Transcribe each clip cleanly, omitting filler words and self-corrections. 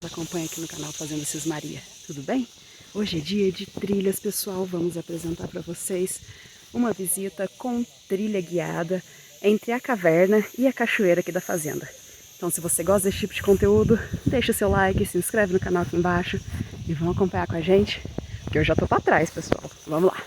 acompanha aqui no canal Fazenda Cismaria, tudo bem? Hoje é dia de trilhas, pessoal. Vamos apresentar para vocês uma visita com trilha guiada entre a caverna e a cachoeira aqui da fazenda. Então, se você gosta desse tipo de conteúdo, deixa o seu like, se inscreve no canal aqui embaixo e vão acompanhar com a gente, porque eu já tô para trás, pessoal. Vamos lá!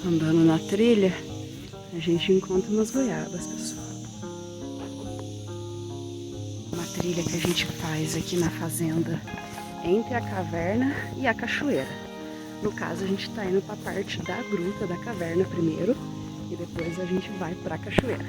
Andando na trilha, a gente encontra umas goiabas, pessoal. Uma trilha que a gente faz aqui na fazenda entre a caverna e a cachoeira. No caso, a gente está indo para a parte da gruta da caverna primeiro e depois a gente vai para a cachoeira.